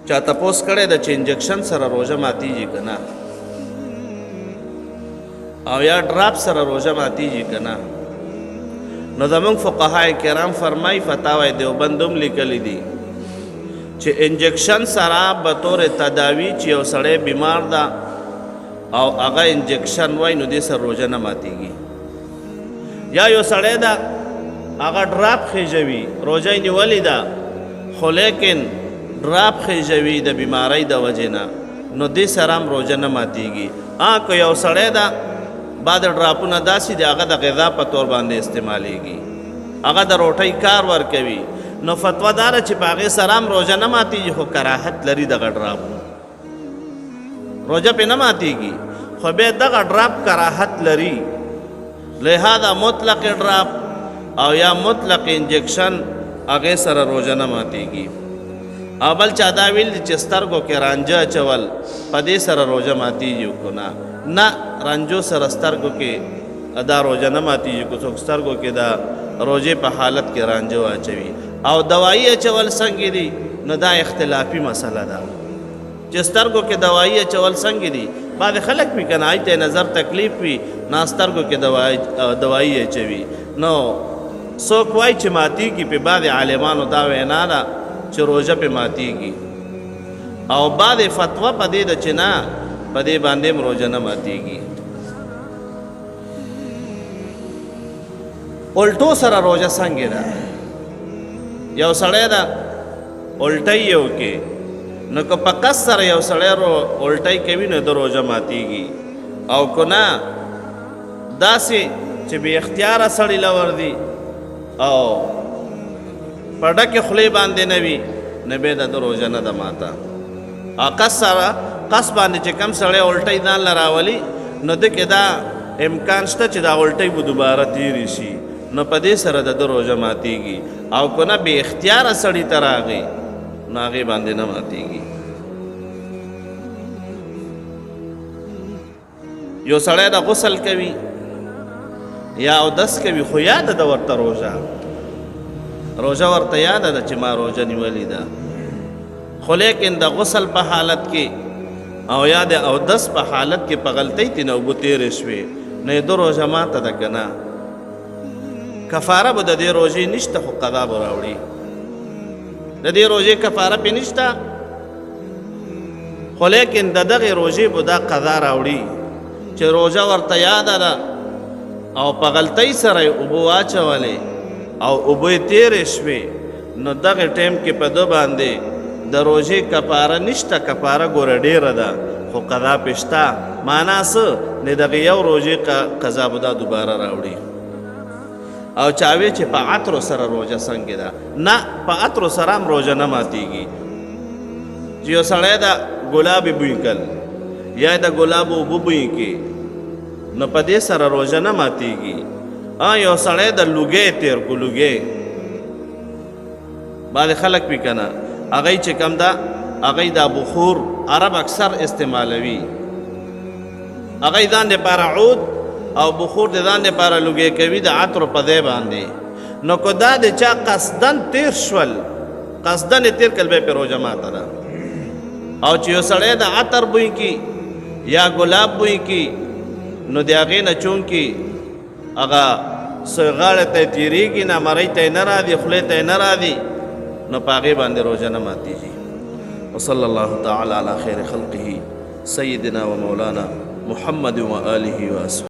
چا تپوس کړی د چې انجکشن سره روژه ماتیږي که نه او یا ډراپ سره روژه ماتیږي که نه نو زمونږ فقهای کرام فرمای فتاوی دیوبند هم لیکلی دي چې انجکشن سره به طور تداوی چې یو سړی بیمار ده او هغه انجکشن وای نو دې سره روژه نه ماتیږي یا یو سړی ده هغه ډراپ خېژوي روژه یې نیولې ده خو لیکن ډراپ خېژوي د بیمارۍ د وجې نه نو دې سره هم روژه نه ماتیږي که یو سړی ده بعد ډراپونه داسې دي هغه د غذا په طور باندې استعمالیږي هغه د روټۍ کار ورکوي نو فتوا دا ده چې په هغې سره هم روژه نه ماتیږي خو کراهت لري دغه ډراپ روژه پې نه ماتیږي خو بیا دغه ډراپ کراهت لري لہذا مطلق ډراپ او یا مطلق انجکشن هغې سره روژه نه ماتیږي او بل چا دا ویل چې سترګو کې رانجه اچول په دې سره روژه ماتیږي که نه رانجو سره سترګو کې دا روژه نه ماتیږي که څوک سترګو کې دا روژې په حالت کې رانجه اچوي او دوایي اچول څنګه دي نو دا اختلافي مسله ده چې سترګو کې دوایي اچول څنګه دي بعض خلک وي که نه هغوی ته نظر تکلیف وي نه سترګو کې دوایي اچوي نو څوک وایي چې ماتیږي په بعض عالمانو دا وینا ده چې روژه پې ماتیږي او بعض فتوا په دې ده چې نه په دې باندې هم روژه نه ماتیږي الټو سره روژه څنګه ده یو سړی ده الټۍ یې وکړي نو که په قصد سره یو سړی الټۍ کوي نو د روژه ماتیږي او که نه داسې چې بې اختیاره سړی له ورځي او په ډکې خولې باندې نه وي نو بیا د روژه نه ده ماته او قصد باندې چې کم سړی الټۍ ځان له راولي نو ده کې دا امکان شته چې دا الټۍ به دوباره تېرې شي نو په دې سره د روژه ماتیږي او که نه بې اختیاره سړي ته راغی نو هغې باندې نه ماتیږي یو سړی د غسل کوي یا اودس کوي خو یاده ده ورته روژه ورته یاده ده چې ما روژه نیولې ده خو لیکن د غسل په حالت کې او یا د اودس په حالت کې په غلطۍ تېنه اوبه تېرې شوې نو یې ده روژه ماته ده که نه کفاره به د دې روژې نشته خو قضا به راوړي د دې روژې کفاره پې نشته خو لیکن د دغې روژې به دا قضا راوړي چې روژه ورته یاده ده او په غلطۍ سره یې اوبه واچولې او اوبه یې تېرې شوې نو دغې ټایم کې په ده باندې د روژې کفاره نشته کفاره ګوره ډېره ده خو قضا پې شته معنا څه نه دغې یو روژې قضا به دا دوباره راوړي او چاوی چې په عطرو سره روژه څنګه ده نه په عطرو سره هم روژه نه ماتیږي چې یو سړی د ګلابې بوی کل یا د ګلابو اوبه بوی کې نو په دې سره روژه نه ماتیږي یو سړی د لوګۍ تېر کو لوګۍ بعضې خلک وي که نه هغوی چې کم ده هغوی دا بخور عرب اکثر استعمالوي هغوی ځان دپاره عود او بخور د ځان دپاره لوګۍ کوي د عطرو په ځای باندې نو که دا د چا قصدن تیر شول قصدن یې تیر کړل بیا پې روژه ماته ده او چې یو سړی د عطر بوی کی یا ګلاب بوی کی نو د هغې نه چونکې هغه غاړې ته یې تېرېږي نه مرۍ ته یې نه راځي خولې ته یې نه راځي نو په هغې باندې روژه نه ماتېږي وصلی الله تعالی علی خیر خلقه سیدنا و مولانا محمد و آله و اصحابه